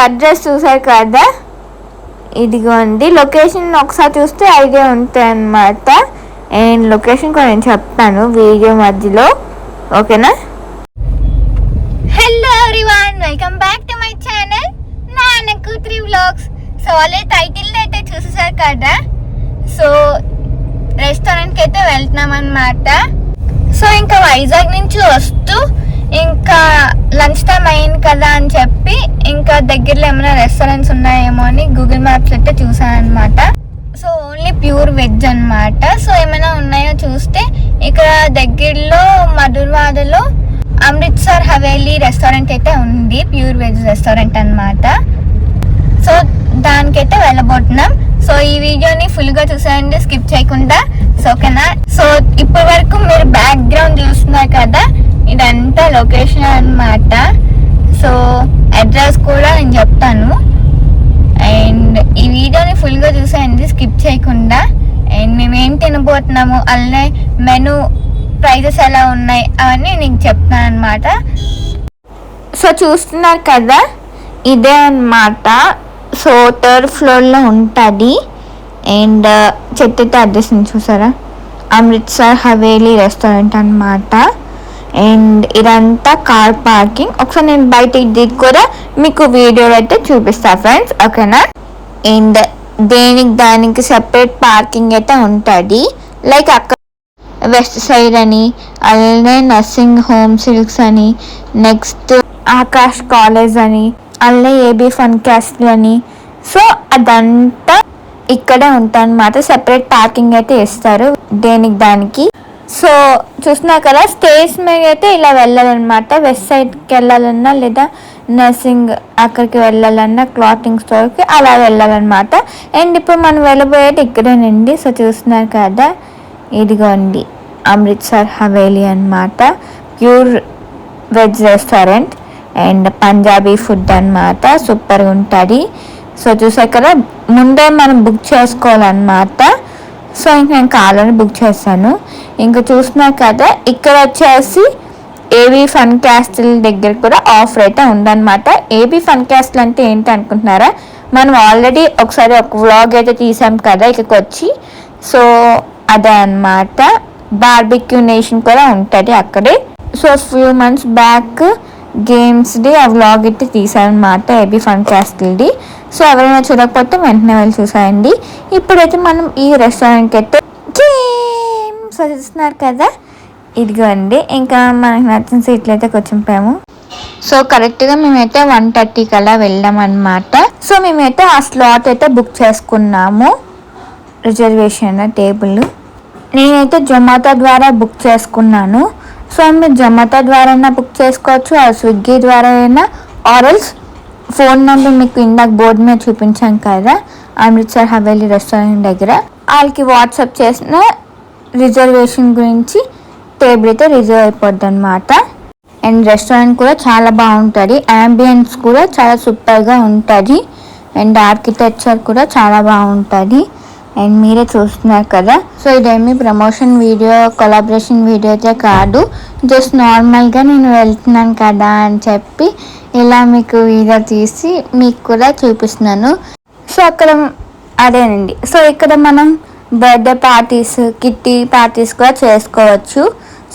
Address చూసారు కదా, ఇదిగోండి. లొకేషన్ ఒకసారి చూస్తే ఐడియా ఉంటాయి అన్నమాట. అండ్ లొకేషన్ కూడా నేను చెప్తాను వీడియో మధ్యలో, ఓకేనా? Hello everyone, welcome back to my channel నాన్న కూతురి వ్లాగ్స్. సో ఆల్రెడీ టైటిల్ అయితే చూసేసారు కదా. సో రెస్టారెంట్కి అయితే వెళ్తున్నాం అన్నమాట. సో ఇంకా వైజాగ్ నుంచి వస్తూ ఇంకా లంచ్ టైం అయింది కదా అని చెప్పి ఇంకా దగ్గరలో ఏమైనా రెస్టారెంట్స్ ఉన్నాయేమో అని గూగుల్ మ్యాప్స్ అయితే చూసాను అనమాట. సో ఓన్లీ ప్యూర్ వెజ్ అనమాట. సో ఏమైనా ఉన్నాయో చూస్తే ఇక్కడ దగ్గరలో మధుర్వాడలో అమృత్సర్ హవేలీ రెస్టారెంట్ అయితే ఉంది, ప్యూర్ వెజ్ రెస్టారెంట్ అనమాట. సో దానికైతే వెళ్ళబోతున్నాం. సో ఈ వీడియోని ఫుల్గా చూసేయండి, స్కిప్ చేయకుండా. సో ఓకేనా? సో ఇప్పటి వరకు మీరు బ్యాక్గ్రౌండ్ చూస్తున్నారు కదా, ఇదంతా లొకేషన్ అన్నమాట. సో అడ్రస్ కూడా నేను చెప్తాను. అండ్ ఈ వీడియోని ఫుల్గా చూసేయండి, స్కిప్ చేయకుండా. అండ్ మేము ఏం తినబోతున్నాము, అలానే మెనూ ప్రైజెస్ ఎలా ఉన్నాయి అవన్నీ నేను చెప్తాను అనమాట. సో చూస్తున్నారు కదా, ఇదే అన్నమాట. సో థర్డ్ ఫ్లోర్లో ఉంటుంది. అండ్ చెట్టు అడ్రస్ చూసారా, అమృత్సర్ హవేలీ రెస్టారెంట్ అన్నమాట. అండ్ ఇదంతా కార్ పార్కింగ్. ఒకసారి నేను బయటికి దిగి కూడా మీకు వీడియోలో అయితే చూపిస్తాను ఫ్రెండ్స్, ఓకేనా? అండ్ దానికి సెపరేట్ పార్కింగ్ అయితే ఉంటుంది. లైక్ అక్కడ వెస్ట్ సైడ్ అని, అలానే నర్సింగ్ హోమ్ సిల్క్స్ అని, నెక్స్ట్ ఆకాష్ కాలేజ్ అని, అలానే ఏబీ ఫన్ క్యాస్టిల్ అని. సో అదంతా ఇక్కడే ఉంటాయి అన్నమాట. సెపరేట్ పార్కింగ్ అయితే ఇస్తారు దానికి. సో చూస్తున్నా కదా, స్టేజ్ మీద అయితే ఇలా వెళ్ళాలన్నమాట. వెస్ట్ సైడ్కి వెళ్ళాలన్నా లేదా నర్సింగ్ అక్కడికి వెళ్ళాలన్నా క్లాతింగ్ స్టోర్కి అలా వెళ్ళాలన్నమాట. అండ్ ఇప్పుడు మనం వెళ్ళబోయేది ఇక్కడేనండి. సో చూస్తున్నారు కదా, ఇదిగోండి అమృత్సర్ హవేలీ అన్నమాట. Pure veg restaurant and Punjabi food అన్నమాట. సూపర్గా ఉంటుంది. సో చూసారు కదా, ముందే మనం బుక్ చేసుకోవాలన్నమాట. సో ఇంక నేను కాలని బుక్ చేశాను. ఇంకా చూస్తున్నారు కదా, ఇక్కడ వచ్చేసి ఏబీ ఫన్ క్యాస్టిల్ దగ్గర కూడా ఆఫర్ అయితే ఉందన్నమాట. ఏబీ ఫన్ క్యాస్టిల్ అంటే ఏంటి అనుకుంటున్నారా, మనం ఆల్రెడీ ఒకసారి ఒక వ్లాగ్ అయితే తీసాం కదా ఇక్కడికి వచ్చి. సో అదే అన్నమాట. బార్బిక్యూ నేషన్ కూడా ఉంటుంది అక్కడే. సో ఫ్యూ మంత్స్ బ్యాక్ గేమ్స్ది ఆ వ్లాగ్ అయితే తీసాను అనమాట, ఏబీ ఫన్ క్యాస్టిల్ది. సో ఎవరైనా చూడకపోతే వెంటనే వెళ్ళి చూసాయండి. ఇప్పుడైతే మనం ఈ రెస్టారెంట్కి అయితే గేమ్స్ చూస్తున్నారు కదా, ఇదిగోండి. ఇంకా మనకు నచ్చిన సీట్లు అయితే కూర్చుంపాము. సో కరెక్ట్గా మేమైతే 1:30 అలా వెళ్ళామన్నమాట. సో మేమైతే ఆ స్లాట్ అయితే బుక్ చేసుకున్నాము, రిజర్వేషన్ టేబుల్. నేనైతే జొమాటో ద్వారా బుక్ చేసుకున్నాను. సో మీరు జొమాటో ద్వారా అయినా బుక్ చేసుకోవచ్చు, ఆ స్విగ్గీ ద్వారా అయినా, ఆర్ఎల్స్ ఫోన్ నెంబర్ మీకు ఇందాక బోర్డు మీద చూపించాం కదా అమృత్సర్ హవేలీ రెస్టారెంట్ దగ్గర, వాళ్ళకి వాట్సాప్ చేసిన రిజర్వేషన్ గురించి టేబుల్ అయితే రిజర్వ్ అయిపోద్ది అనమాట. అండ్ రెస్టారెంట్ కూడా చాలా బాగుంటుంది, యాంబియన్స్ కూడా చాలా సూపర్గా ఉంటుంది. అండ్ ఆర్కిటెక్చర్ కూడా చాలా బాగుంటుంది. అండ్ మీరే చూస్తున్నారు కదా. సో ఇదేమి ప్రమోషన్ వీడియో, కొలాబరేషన్ వీడియో అయితే కాదు, జస్ట్ నార్మల్గా నేను వెళ్తున్నాను కదా అని చెప్పి ఇలా మీకు వీడియో తీసి మీకు కూడా చూపిస్తున్నాను. సో అక్కడ అదేనండి. సో ఇక్కడ మనం బర్త్డే పార్టీస్, కిట్టి పార్టీస్ కూడా చేసుకోవచ్చు.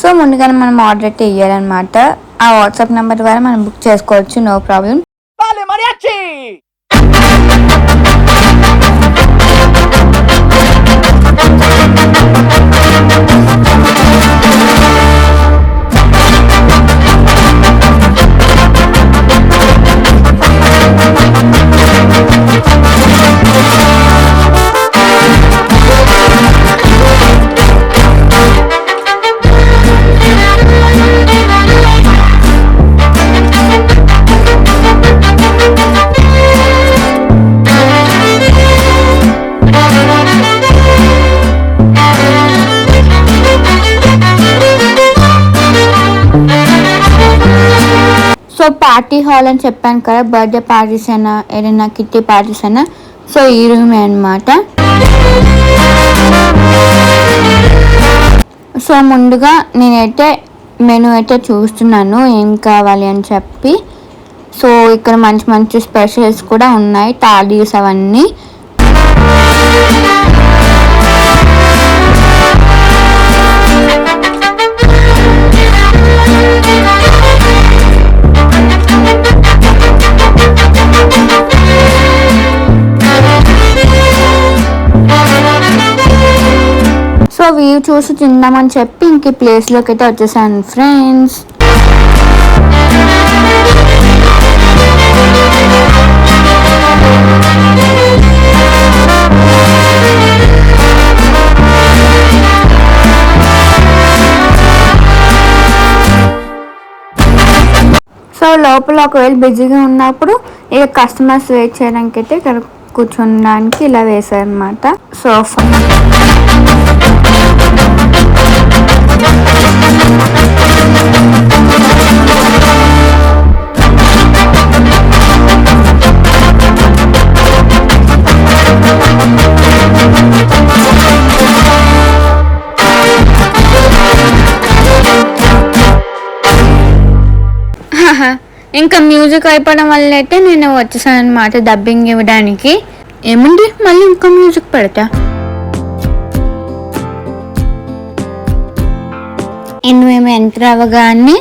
సో ముందుగానే మనం ఆర్డర్ అయితే ఇవ్వాలన్నమాట. ఆ వాట్సాప్ నెంబర్ ద్వారా మనం బుక్ చేసుకోవచ్చు, no problem. So party hall అని చెప్పాను కదా, బర్త్డే పార్టీస్ అయినా ఏదైనా కిట్టి పార్టీస్ అయినా. సో ఈ రూమే అన్నమాట. సో ముందుగా నేనైతే మెనూ అయితే చూస్తున్నాను ఏం కావాలి అని చెప్పి. సో ఇక్కడ మంచి మంచి స్పెషల్స్ కూడా ఉన్నాయి, థాలీస్ అవన్నీ. సో వ్యూ చూసి తిందామని చెప్పి ఇంక ఈ ప్లేస్లోకి అయితే వచ్చేసాను ఫ్రెండ్స్. సో లోపల ఒకవేళ బిజీగా ఉన్నప్పుడు ఇక కస్టమర్స్ వెయిట్ చేయడానికి అయితే ఇక్కడ కూర్చోడానికి ఇలా వేశారనమాట సోఫా. ఇంకా మ్యూజిక్ అయిపోవడం వల్ల అయితే నేను వచ్చేసాను అనమాట డబ్బింగ్ ఇవ్వడానికి. ఏముంది మళ్ళీ ఇంకా మ్యూజిక్ పెడతా. అండ్ మేము ఎంటర్ అవ్వగానే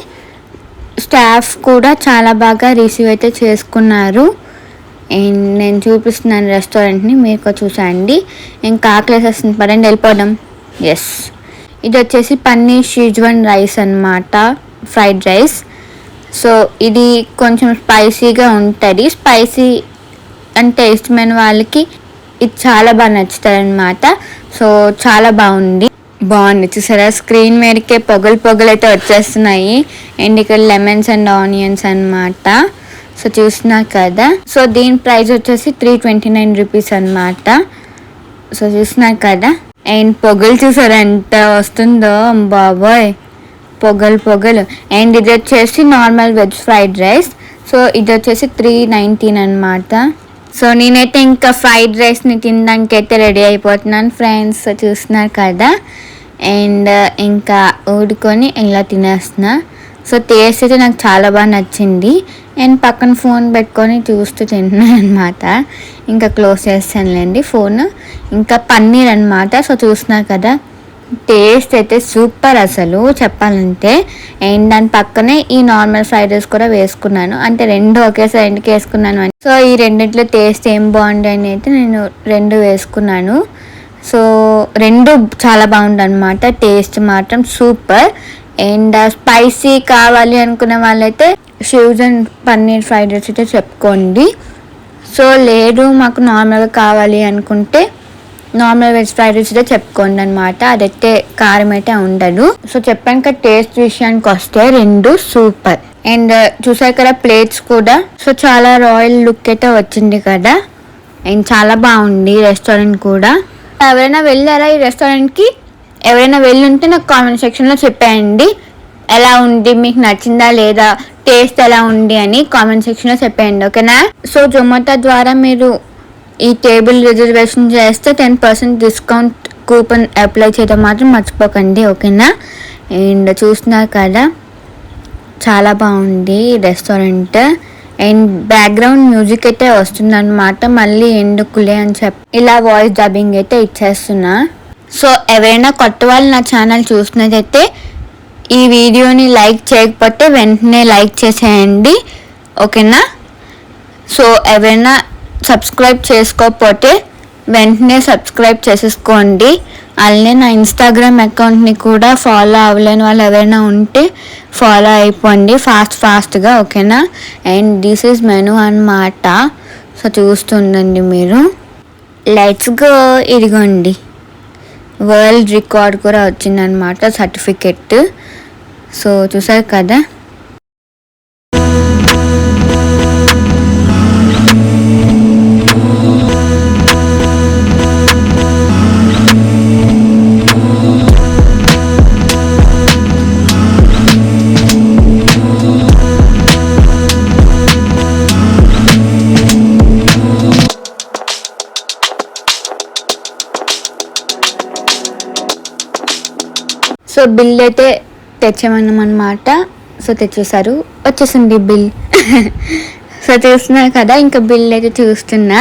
స్టాఫ్ కూడా చాలా బాగా రిసీవ్ అయితే చేసుకున్నారు. అండ్ నేను చూపిస్తున్నాను రెస్టారెంట్ని, మీకు చూసండి. ఇంకా ఆకలేసేస్తుంది, పడండి వెళ్ళిపోవడం. ఎస్, ఇది వచ్చేసి పన్నీర్ షీజ్వాన్ రైస్ అన్నమాట, ఫ్రైడ్ రైస్. సో ఇది కొంచెం స్పైసీగా ఉంటుంది. స్పైసీ అంటే ఇష్టమైన వాళ్ళకి ఇది చాలా బాగా నచ్చుతుంది అనమాట. సో చాలా బాగుంది చూసారా, స్క్రీన్ మీదకే పొగలు అయితే వచ్చేస్తున్నాయి. అండ్ ఇక్కడ లెమన్స్ అండ్ ఆనియన్స్ అనమాట. సో చూస్తున్నారు కదా. సో దీని ప్రైస్ వచ్చేసి 329 రూపీస్ అనమాట. సో చూస్తున్నారు కదా. అండ్ పొగలు చూసారా ఎంత వస్తుందో, బాబోయ్ పొగలు. అండ్ ఇది వచ్చేసి normal veg fried rice. So ఇది వచ్చేసి 319 అనమాట. సో నేనైతే ఇంకా ఫ్రైడ్ రైస్ని తినడానికి అయితే రెడీ అయిపోతున్నాను ఫ్రెండ్స్. సో చూస్తున్నారు కదా. అండ్ ఇంకా ఊడుకొని ఇలా తినేస్తున్నా. సో టేస్ట్ అయితే నాకు చాలా బాగా నచ్చింది. అండ్ పక్కన ఫోన్ పెట్టుకొని చూస్తూ తింటున్నాను అనమాట. ఇంకా క్లోజ్ చేస్తానులేండి ఫోన్. ఇంకా పన్నీర్ అనమాట. సో చూస్తున్నారు కదా, టేస్ట్ అయితే సూపర్ అసలు చెప్పాలంటే. అండ్ దాని పక్కనే ఈ నార్మల్ ఫ్రైడ్ రైస్ కూడా వేసుకున్నాను, అంటే రెండు ఒకేసారి వేసుకున్నాను. సో ఈ రెండిట్లో టేస్ట్ ఏం బాగుంది అని అయితే నేను రెండు వేసుకున్నాను. సో రెండు చాలా బాగుంది అనమాట, టేస్ట్ మాత్రం సూపర్. అండ్ స్పైసీ కావాలి అనుకునే వాళ్ళైతే షీజ్వాన్ పన్నీర్ ఫ్రైడ్ రైస్ అయితే చెప్పుకోండి. సో లేదు మాకు నార్మల్గా కావాలి అనుకుంటే నార్మల్ వెజ్ ఫ్రైడ్ రైస్ అయితే చెప్పుకోండి అనమాట. అదైతే కారం అయితే ఉండదు. సో చెప్పాను కదా, టేస్ట్ విషయానికి వస్తే రెండు సూపర్. అండ్ చూసారు కదా ప్లేట్స్ కూడా. సో చాలా రాయల్ లుక్ అయితే వచ్చింది కదా. అండ్ చాలా బాగుంది రెస్టారెంట్ కూడా. ఎవరైనా వెళ్ళారా ఈ రెస్టారెంట్కి? ఎవరైనా వెళ్ళి ఉంటే నాకు కామెంట్ సెక్షన్లో చెప్పేయండి, ఎలా ఉంది, మీకు నచ్చిందా లేదా, టేస్ట్ ఎలా ఉంది అని కామెంట్ సెక్షన్లో చెప్పేయండి, ఓకేనా. సో జొమాటో ద్వారా మీరు ఈ టేబుల్ రిజర్వేషన్ చేస్తే 10% డిస్కౌంట్ కూపన్ అప్లై చేయడం మాత్రం మర్చిపోకండి, ఓకేనా. అండ్ చూస్తున్నారు కదా, చాలా బాగుంది రెస్టారెంట్. అండ్ బ్యాక్గ్రౌండ్ మ్యూజిక్ అయితే వస్తుందన్నమాట, మళ్ళీ ఎందుకులే అని చెప్పి ఇలా వాయిస్ డబ్బింగ్ అయితే ఇచ్చేస్తున్నా. సో ఎవరైనా కొత్త వాళ్ళు నా ఛానల్ చూసినట్టయితే ఈ వీడియోని లైక్ చేయకపోతే వెంటనే లైక్ చేసేయండి, ఓకేనా. సో ఎవరైనా సబ్స్క్రైబ్ చేసుకోకపోతే వెంటనే సబ్స్క్రైబ్ చేసేసుకోండి. అలానే నా ఇన్స్టాగ్రామ్ అకౌంట్ని కూడా ఫాలో అవ్వలేని వాళ్ళు ఎవరైనా ఉంటే ఫాలో అయిపోండి ఫాస్ట్గా, ఓకేనా. అండ్ దిస్ ఈజ్ మెనూ అన్నమాట. సో చూస్తుండండి మీరు. Let's go. ఇదిగోండి వరల్డ్ రికార్డ్ కూడా వచ్చిందనమాట, సర్టిఫికెట్. సో చూసారు కదా. సో బిల్ అయితే తెచ్చామన్నమాట. సో తెచ్చేసారు, వచ్చేసింది బిల్. సో చూస్తున్నా కదా, ఇంకా బిల్ అయితే చూస్తున్నా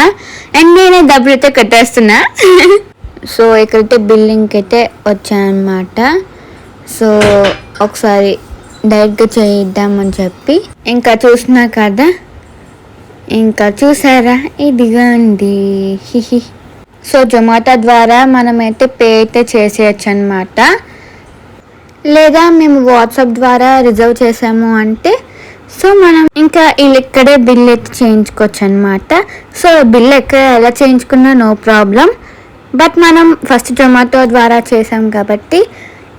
అండ్ నేనే డబ్బులు అయితే కట్టేస్తున్నా. సో ఇక్కడైతే బిల్లింగ్కి అయితే వచ్చానమాట. సో ఒకసారి డైరెక్ట్గా చేయిద్దామని చెప్పి ఇంకా చూస్తున్నా కదా, ఇంకా చూసారా ఇదిగోండి. సో జొమాటో ద్వారా మనమైతే పే అయితే చేసేయచ్చు అనమాట. లేదా మేము వాట్సాప్ ద్వారా రిజర్వ్ చేసాము అంటే సో మనం ఇంకా ఇక్కడే బిల్ అయితే చేయించుకోవచ్చు అనమాట. సో బిల్ ఎక్కడ ఎలా చేయించుకున్నా నో ప్రాబ్లం. బట్ మనం ఫస్ట్ జొమాటో ద్వారా చేసాం కాబట్టి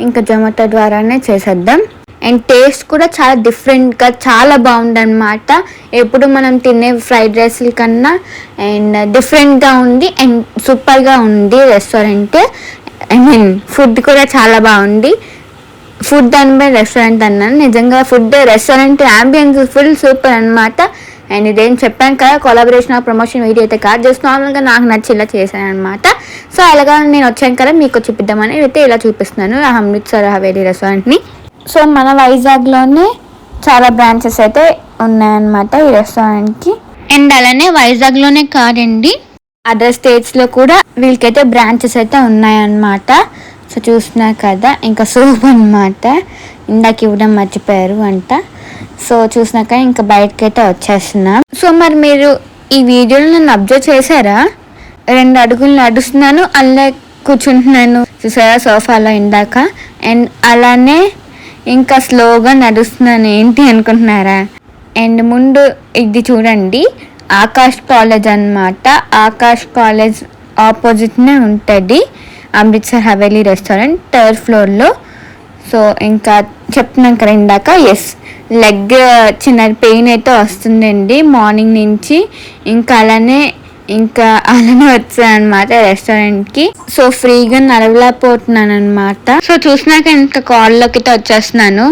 ఇంకా జొమాటో ద్వారానే చేసేద్దాం. అండ్ టేస్ట్ కూడా చాలా డిఫరెంట్గా చాలా బాగుందన్నమాట. ఎప్పుడు మనం తినే ఫ్రైడ్ రైస్ల కన్నా అండ్ డిఫరెంట్గా ఉంది అండ్ సూపర్గా ఉంది రెస్టారెంట్. ఐ మీన్ ఫుడ్ కూడా చాలా బాగుంది. ఫుడ్ అనిపై రెస్టారెంట్ అన్నాను, నిజంగా food restaurant ambience full super అనమాట. అండ్ ఇదేం చెప్పాను కదా, కొలాబరేషన్ ప్రమోషన్ వీడియో అయితే కాదు, జస్ట్ నార్మల్గా నాకు నచ్చేలా చేశాను అనమాట. సో అలాగా నేను వచ్చాను కదా మీకు చూపిద్దామని అయితే ఇలా చూపిస్తున్నాను అమృత్సర్ హవేలీ రెస్టారెంట్ని. సో మన వైజాగ్లోనే చాలా బ్రాంచెస్ అయితే ఉన్నాయన్నమాట ఈ రెస్టారెంట్కి. అండ్ అలానే వైజాగ్లోనే కాదండి, అదర్ స్టేట్స్లో కూడా వీళ్ళకైతే బ్రాంచెస్ అయితే ఉన్నాయన్నమాట. సో చూస్తున్నారు కదా, ఇంకా సూప్ అనమాట, ఇందాక ఇవ్వడం మర్చిపోయారు అంట. సో చూసినాక ఇంకా బయటకి అయితే వచ్చేస్తున్నాం. సో మరి మీరు ఈ వీడియోలో నన్ను అబ్జర్వ్ చేశారా? 2 అడుగులు నడుస్తున్నాను, అలా కూర్చుంటున్నాను చూసారా సోఫాలో ఇందాక. అండ్ అలానే ఇంకా స్లోగా నడుస్తున్నాను, ఏంటి అనుకుంటున్నారా? అండ్ ముందు ఇది చూడండి, ఆకాష్ కాలేజ్ అనమాట. ఆకాష్ కాలేజ్ ఆపోజిట్నే ఉంటుంది అమృత్సర్ హవేలీ రెస్టారెంట్ 3rd ఫ్లోర్లో. సో ఇంకా చెప్తున్నాం కదా ఇందాక, ఎస్ లెగ్ చిన్న పెయిన్ అయితే వస్తుందండి మార్నింగ్ నుంచి. ఇంకా అలానే వచ్చాను అనమాట రెస్టారెంట్కి. సో ఫ్రీగా నడవలేకపోతున్నాను అనమాట. సో చూసినాక ఇంకా కాల్లోకి అయితే వచ్చేస్తున్నాను.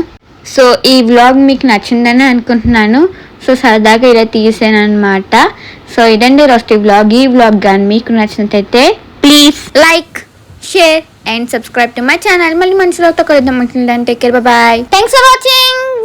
సో ఈ వ్లాగ్ మీకు నచ్చిందని అనుకుంటున్నాను. సో సరదాగా ఇలా తీసాను అనమాట. సో ఇదండి రోజు వ్లాగ్. ఈ వ్లాగ్ కానీ మీకు నచ్చినట్టయితే please like, share and subscribe to my channel. మళ్ళీ మంచి వ్లాగ్తో కలుద్దాం. Take care, by. Thanks for watching.